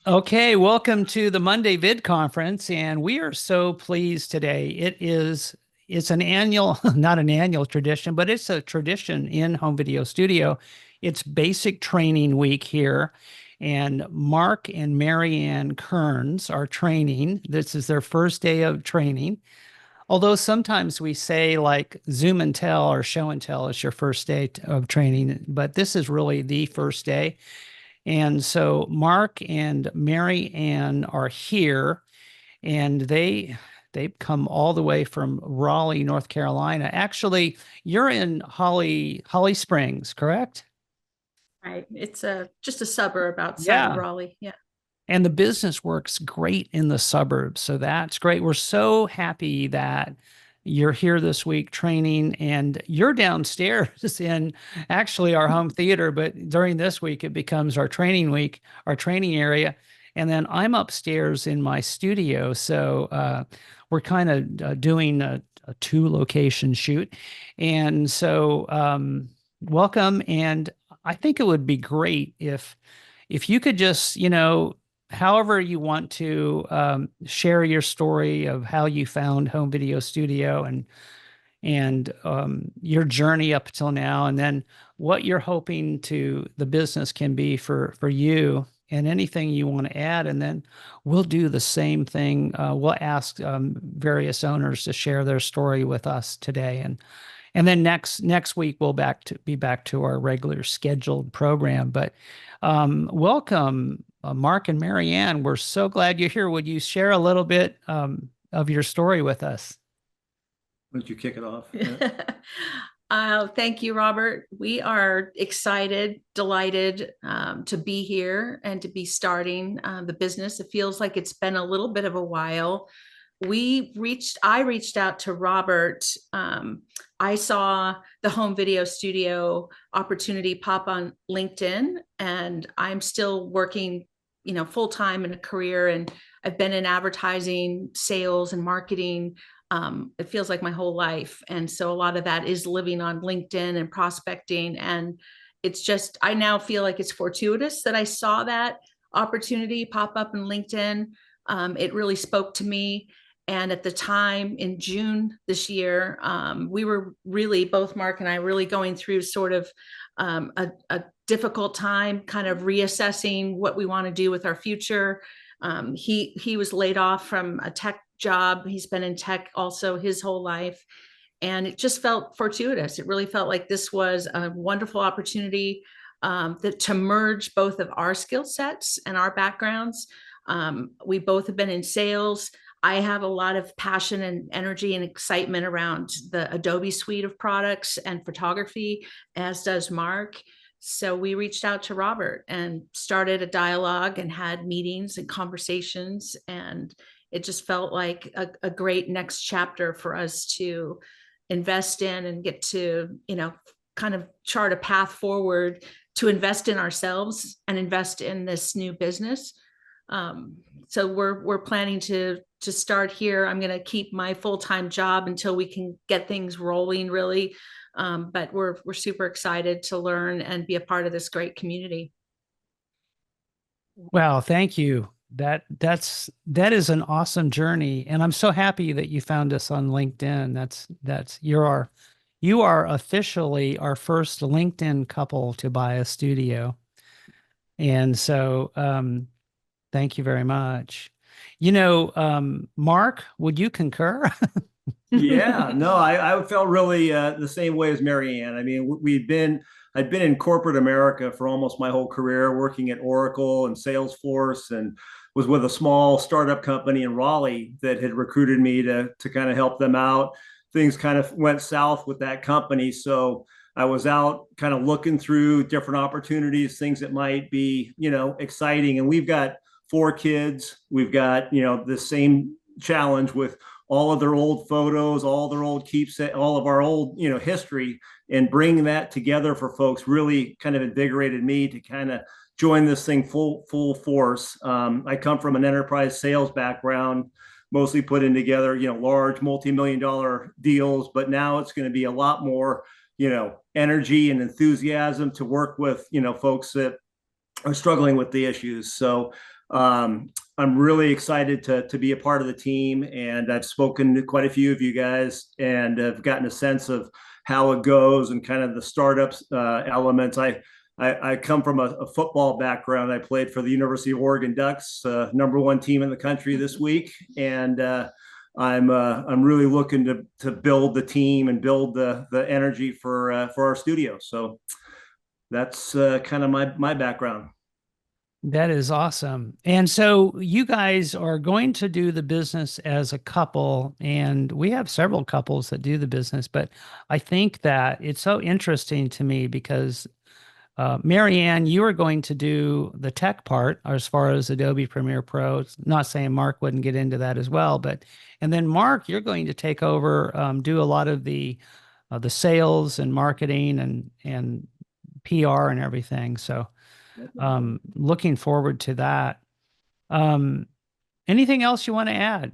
Okay, welcome to the Monday Vid Conference, and we are so pleased today. It's an annual, not an annual tradition, but it's a tradition in Home Video Studio. It's basic training week here, and Mark and Marianne Kearns are training. This is their first day of training. Although sometimes we say like Zoom and Tell or Show and Tell is your first day of training, but this is really the first day. And so Mark and Mary Ann are here, and they've come all the way from Raleigh, North Carolina. Actually, you're in Holly Springs, correct? Right. It's just a suburb outside of Yeah. Raleigh. Yeah. And the business works great in the suburbs. So that's great. We're so happy that you're here this week training, and you're downstairs in actually our home theater, but during this week it becomes our training week, our training area. And then I'm upstairs in my studio. So we're kind of doing a two location shoot. And so welcome. And I think it would be great if you could just, however you want to share your story of how you found Home Video Studio and your journey up till now, and then what you're hoping to the business can be for you, and anything you want to add, and then we'll do the same thing. We'll ask various owners to share their story with us today, and then next week we'll be back to our regular scheduled program. But welcome, Mark and Marianne. We're so glad you're here. Would you share a little bit of your story with us? Why don't you kick it off? Yeah. Thank you, Robert. We are excited, delighted to be here and to be starting the business. It feels like it's been a little bit of a while. I reached out to Robert. I saw the home video studio opportunity pop on LinkedIn, and I'm still working, full time in a career. And I've been in advertising, sales, and marketing. It feels like my whole life. And so a lot of that is living on LinkedIn and prospecting. And I now feel like it's fortuitous that I saw that opportunity pop up in LinkedIn. It really spoke to me. And at the time in June this year, we were really, both Mark and I, really going through sort of a difficult time, kind of reassessing what we want to do with our future. He was laid off from a tech job. He's been in tech also his whole life. And it just felt fortuitous. It really felt like this was a wonderful opportunity to merge both of our skill sets and our backgrounds. We both have been in sales. I have a lot of passion and energy and excitement around the Adobe suite of products and photography, as does Mark. So we reached out to Robert and started a dialogue and had meetings and conversations. And it just felt like a great next chapter for us to invest in and get to, kind of chart a path forward to invest in ourselves and invest in this new business. So we're planning to start here. I'm going to keep my full-time job until we can get things rolling, really. But we're super excited to learn and be a part of this great community. Well, thank you. That is an awesome journey, and I'm so happy that you found us on LinkedIn. You are officially our first LinkedIn couple to buy a studio, and so thank you very much. Mark, would you concur? Yeah, no, I felt really the same way as Marianne. I mean, I'd been in corporate America for almost my whole career, working at Oracle and Salesforce, and was with a small startup company in Raleigh that had recruited me to kind of help them out. Things kind of went south with that company, so I was out kind of looking through different opportunities, things that might be, exciting. And we've got four kids. We've got, the same challenge with all of their old photos, all their old keepsake, all of our old, history, and bringing that together for folks really kind of invigorated me to kind of join this thing full force. I come from an enterprise sales background, mostly putting together, large multi-million-dollar deals, but now it's going to be a lot more, energy and enthusiasm to work with, folks that are struggling with the issues. So I'm really excited to be a part of the team, and I've spoken to quite a few of you guys, and I've gotten a sense of how it goes and kind of the startups elements. I come from a football background. I played for the University of Oregon Ducks, #1 team in the country this week, and I'm really looking to build the team and build the energy for our studio. So that's kind of my background. That is awesome. And so you guys are going to do the business as a couple, and we have several couples that do the business, but I think that it's so interesting to me because Marianne, you are going to do the tech part as far as Adobe Premiere Pro. It's not saying Mark wouldn't get into that as well, but and then Mark, you're going to take over, do a lot of the sales and marketing and PR and everything. So looking forward to that. Anything else you want to add?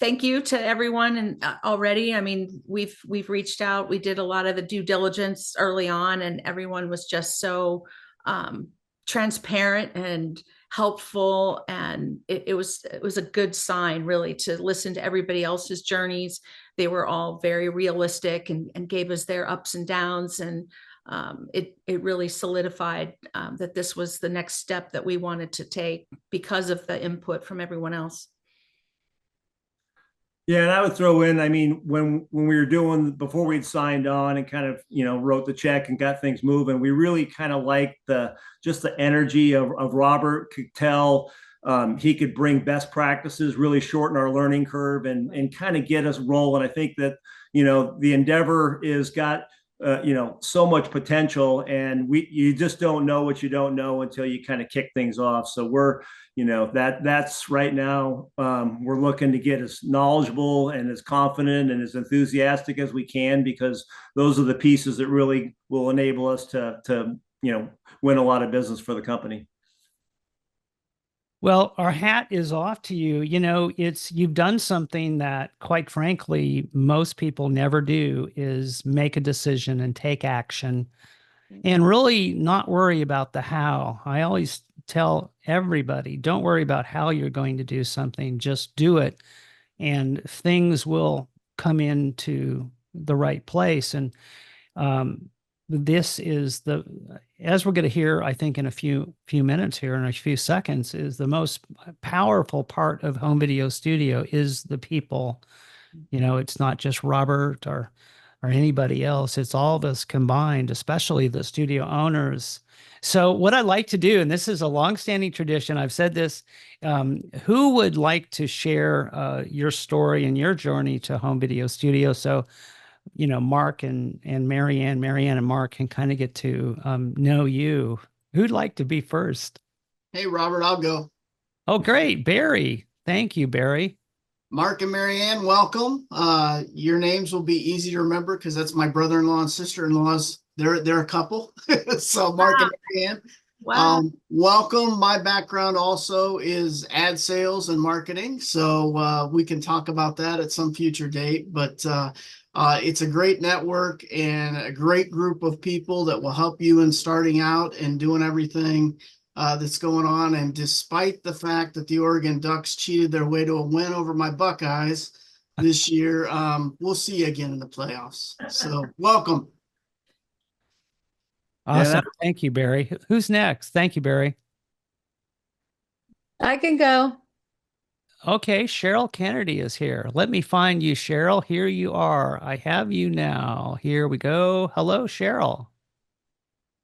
Thank you to everyone. And already, I mean, we've reached out. We did a lot of the due diligence early on, and everyone was just so transparent and helpful. And it was a good sign, really, to listen to everybody else's journeys. They were all very realistic and gave us their ups and downs. And it really solidified that this was the next step that we wanted to take because of the input from everyone else. Yeah, and I would throw in, I mean, when we were doing before we'd signed on and kind of, wrote the check and got things moving, we really kind of liked just the energy of Robert. Could tell he could bring best practices, really shorten our learning curve and kind of get us rolling. I think that, the endeavor is got so much potential, and you just don't know what you don't know until you kind of kick things off. So we're, that's right now, we're looking to get as knowledgeable and as confident and as enthusiastic as we can, because those are the pieces that really will enable us to win a lot of business for the company. Well, our hat is off to you. You've done something that, quite frankly, most people never do, is make a decision and take action and really not worry about the how. I always tell everybody, don't worry about how you're going to do something, just do it, and things will come into the right place. And this is as we're going to hear, I think in a few minutes here, in a few seconds, is the most powerful part of home video studio is the people. It's not just Robert or anybody else. It's all of us combined, especially the studio owners. So what I like to do, and this is a longstanding tradition, I've said this, who would like to share your story and your journey to home video studio? So Mark and Marianne and Mark can kind of get to know you. Who'd like to be first? Hey, Robert, I'll go. Oh, great. Barry. Thank you, Barry. Mark and Marianne, welcome. Your names will be easy to remember because that's my brother-in-law and sister-in-laws. They're a couple. So Mark and Marianne. Wow. Welcome. My background also is ad sales and marketing. So we can talk about that at some future date, but it's a great network and a great group of people that will help you in starting out and doing everything that's going on. And despite the fact that the Oregon Ducks cheated their way to a win over my Buckeyes this year, we'll see you again in the playoffs. So welcome. Awesome. Yeah. Thank you, Barry. Who's next? Thank you, Barry. I can go. Okay, Cheryl Kennedy is here. Let me find you, Cheryl. Here you are. I have you now. Here we go. Hello, Cheryl.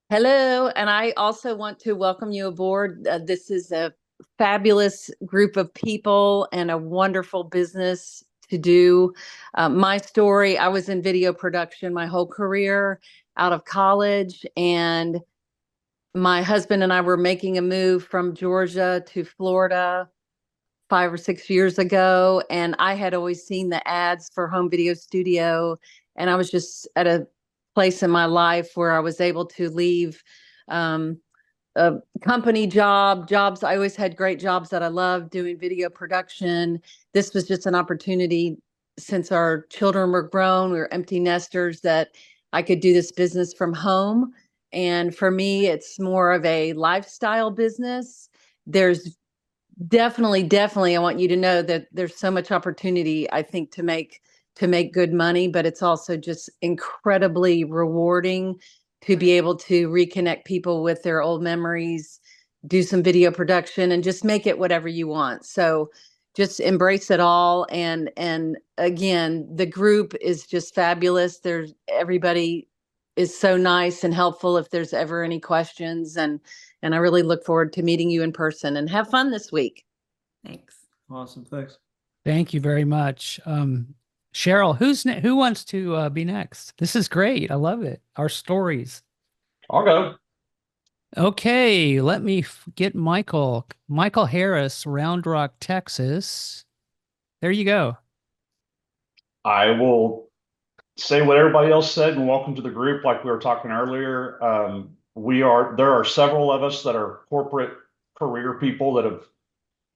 Hello. And I also want to welcome you aboard. This is a fabulous group of people and a wonderful business to do. My story, I was in video production my whole career out of college, and my husband and I were making a move from Georgia to Florida 5 or 6 years ago. And I had always seen the ads for home video studio. And I was just at a place in my life where I was able to leave a company jobs. I always had great jobs that I loved doing video production. This was just an opportunity, since our children were grown, we were empty nesters, that I could do this business from home. And for me, it's more of a lifestyle business. There's definitely, I want you to know that there's so much opportunity, I think, to make good money, but it's also just incredibly rewarding to be able to reconnect people with their old memories, do some video production, and just make it whatever you want. So just embrace it all. And again, the group is just fabulous. Everybody is so nice and helpful if there's ever any questions. And I really look forward to meeting you in person, and have fun this week. Thanks. Awesome. Thanks. Thank you very much. Cheryl, who wants to be next? This is great. I love it. Our stories. I'll go. Okay, let me get Michael. Michael Harris, Round Rock, Texas. There you go. I will say what everybody else said and welcome to the group. Like we were talking earlier, there are several of us that are corporate career people that have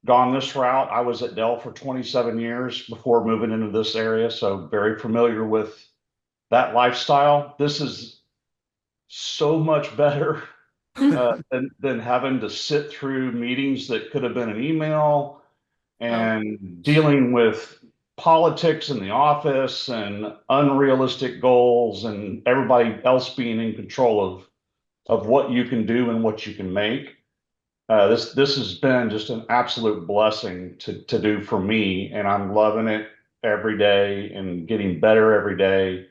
gone this route. I was at Dell for 27 years before moving into this area, so very familiar with that lifestyle. This is so much better than having to sit through meetings that could have been an email and dealing with politics in the office and unrealistic goals and everybody else being in control of what you can do and what you can make. This has been just an absolute blessing to do for me, and I'm loving it every day and getting better every day.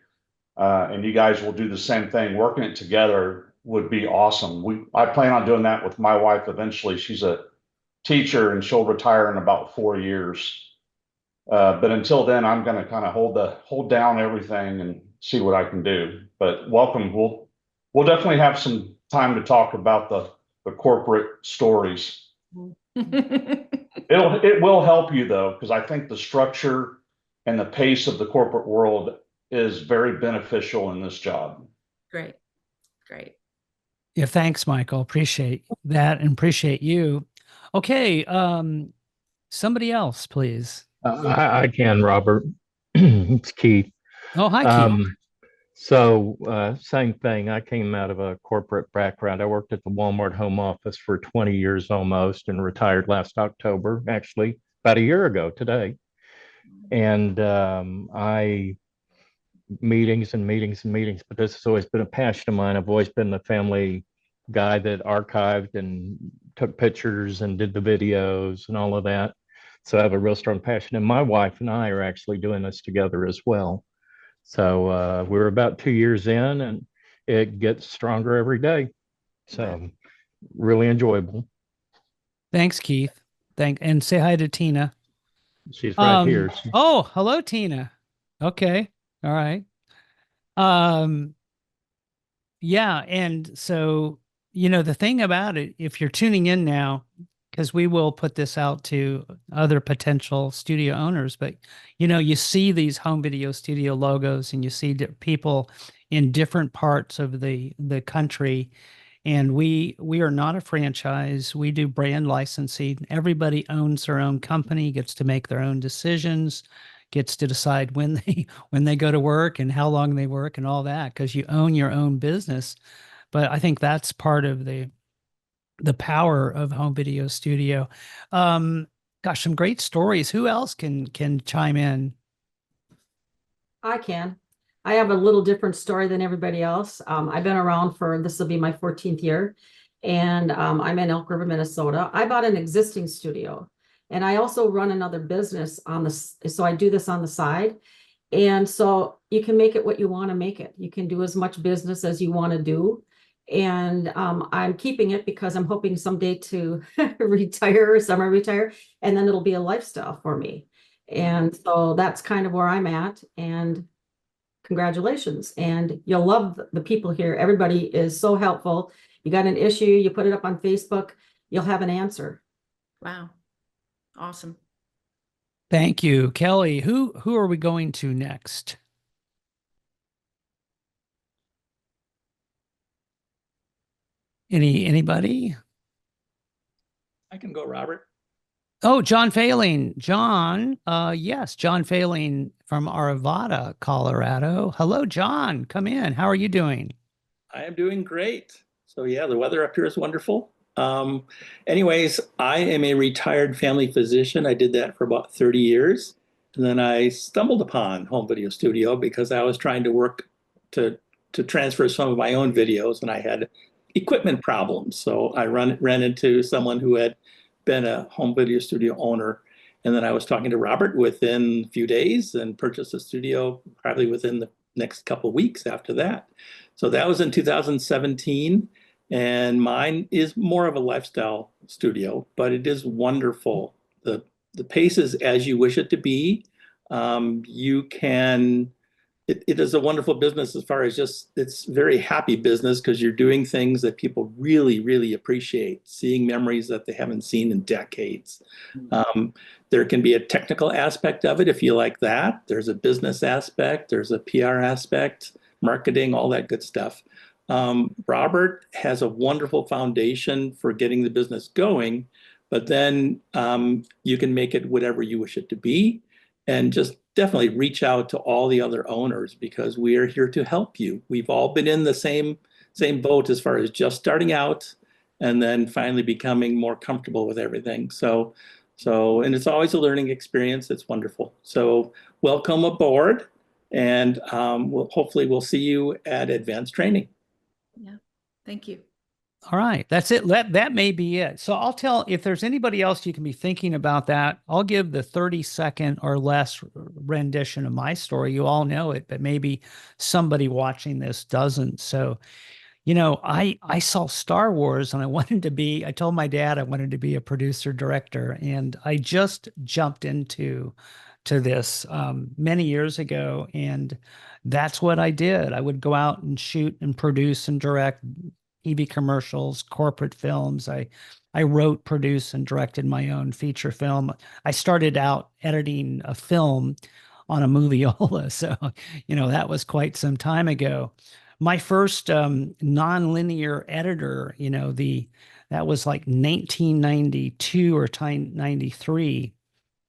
And you guys will do the same thing. Working it together would be awesome. I plan on doing that with my wife eventually. She's a teacher and she'll retire in about 4 years. But until then, I'm going to kind of hold down everything and see what I can do. But welcome. We'll definitely have some time to talk about the corporate stories. It will help you though, because I think the structure and the pace of the corporate world is very beneficial in this job. Great. Yeah, thanks, Michael. Appreciate that and appreciate you. Okay, somebody else, please. I can, Robert. It's Keith. Oh, hi, Keith. Same thing. I came out of a corporate background. I worked at the Walmart home office for 20 years almost and retired last October, actually, about a year ago today. And I meetings and meetings and meetings, but this has always been a passion of mine. I've always been the family guy that archived and took pictures and did the videos and all of that. So I have a real strong passion. And my wife and I are actually doing this together as well. So we're about 2 years in and it gets stronger every day. So really enjoyable. Thanks, Keith. And say hi to Tina. She's right here. Oh, hello, Tina. Okay. All right. Yeah. And so, the thing about it, if you're tuning in now, because we will put this out to other potential studio owners, but you see these home video studio logos and you see people in different parts of the country. And we are not a franchise. We do brand licensing. Everybody owns their own company, gets to make their own decisions, gets to decide when they go to work and how long they work and all that, because you own your own business. But I think that's part of the power of home video studio. Gosh, some great stories. Who else can chime in? I can. I have a little different story than everybody else. I've been around this will be my 14th year, and I'm in Elk River, Minnesota. I bought an existing studio, and I also run another business so I do this on the side. And so you can make it what you want to make it. You can do as much business as you want to do. And I'm keeping it because I'm hoping someday to retire or semi-retire, and then it'll be a lifestyle for me. And so that's kind of where I'm at. And congratulations. And you'll love the people here. Everybody is so helpful. You got an issue, you put it up on Facebook, you'll have an answer. Wow. Awesome. Thank you. Kelly, who are we going to next? Anybody? I can go, Robert. Oh, John Failing. John, yes, John Failing from Arvada, Colorado. Hello, John. Come in. How are you doing? I am doing great. So yeah, the weather up here is wonderful. Anyways, I am a retired family physician. I did that for about 30 years. And then I stumbled upon home video studio because I was trying to work to transfer some of my own videos and I had equipment problems. So I ran into someone who had been a home video studio owner. And then I was talking to Robert within a few days and purchased a studio probably within the next couple of weeks after that. So that was in 2017. And mine is more of a lifestyle studio, but it is wonderful. The pace is as you wish it to be. You can it is a wonderful business as far as just it's very happy business because you're doing things that people really, really appreciate, seeing memories that they haven't seen in decades. There can be a technical aspect of it if you like that. There's a business aspect, there's a PR aspect, marketing, all that good stuff. Robert has a wonderful foundation for getting the business going, but then you can make it whatever you wish it to be. And just definitely reach out to all the other owners because we are here to help you. We've all been in the same boat as far as just starting out and then finally becoming more comfortable with everything. So and it's always a learning experience. It's wonderful. So welcome aboard, and hopefully we'll see you at advanced training. Yeah, thank you. All right, that's it. That may be it. So I'll tell if there's anybody else you can be thinking about that. I'll give the 30-second or less rendition of my story. You all know it, but maybe somebody watching this doesn't. So, I saw Star Wars and I told my dad I wanted to be a producer director, and I just jumped into this many years ago, and that's what I did. I would go out and shoot and produce and direct TV commercials, corporate films. I wrote, produced, and directed my own feature film. I started out editing a film on a moviola, so that was quite some time ago. My first non-linear editor, that was like 1992 or 93.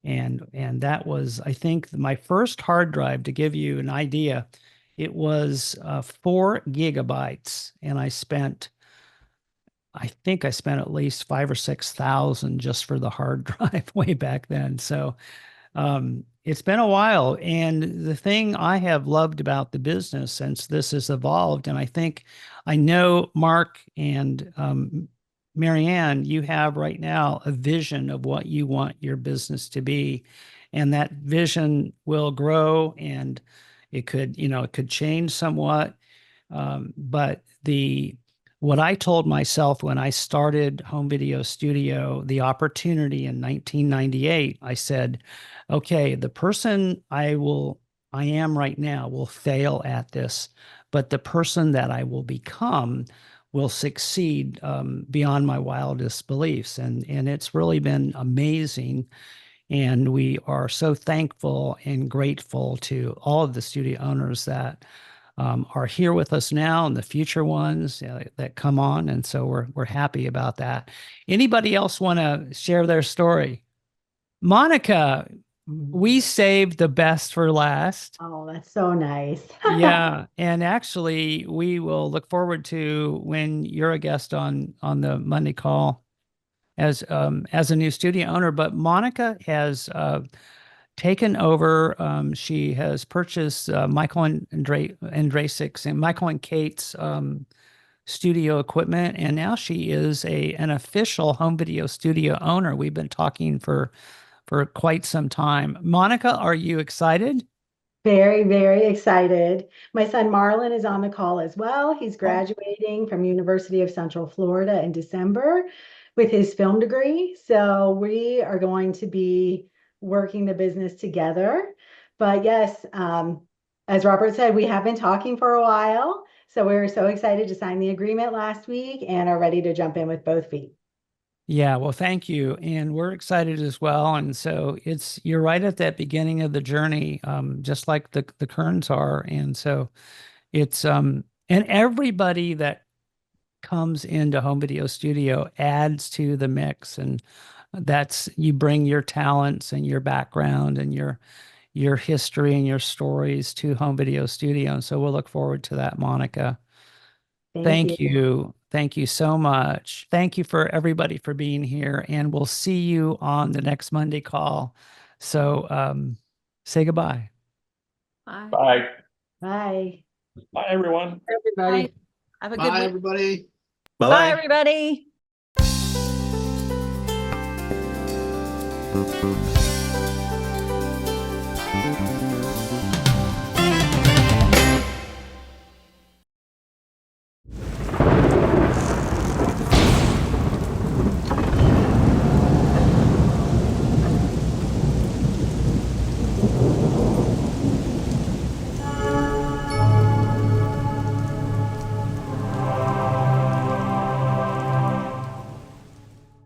And that was, I think, my first hard drive. To give you an idea, it was 4 gigabytes, and I think I spent at least 5,000 or 6,000 just for the hard drive way back then. So it's been a while, and the thing I have loved about the business since this has evolved, and I know Mark and Marianne, you have right now a vision of what you want your business to be, and that vision will grow, and it could change somewhat. But what I told myself when I started Home Video Studio, the opportunity in 1998, I said, okay, the person I am right now will fail at this, but the person that I will become will succeed beyond my wildest beliefs. And it's really been amazing. And we are so thankful and grateful to all of the studio owners that are here with us now and the future ones that come on. And so we're happy about that. Anybody else want to share their story? Monica, we saved the best for last. Oh, that's so nice. Yeah. And actually, we will look forward to when you're a guest on the Monday call as a new studio owner. But Monica has taken over. She has purchased Michael and Drasic's and Michael and Kate's studio equipment, and now she is an official home video studio owner. We've been talking for quite some time. Monica, are you excited? Very, very excited. My son Marlon is on the call as well. He's graduating from University of Central Florida in December with his film degree. So we are going to be working the business together. But yes, as Robert said, we have been talking for a while. So we were so excited to sign the agreement last week and are ready to jump in with both feet. Yeah, well, thank you. And we're excited as well. And so you're right at that beginning of the journey, just like the Kearns are. And so and everybody that comes into home video studio adds to the mix. And you bring your talents and your background and your history and your stories to home video studio. And so we'll look forward to that, Monica. Thank you. Thank you so much. Thank you for everybody for being here, and we'll see you on the next Monday call. So say goodbye. Bye. Bye. Bye. Bye, everyone. Everybody. Have a good Bye, week. everybody. Bye, everybody.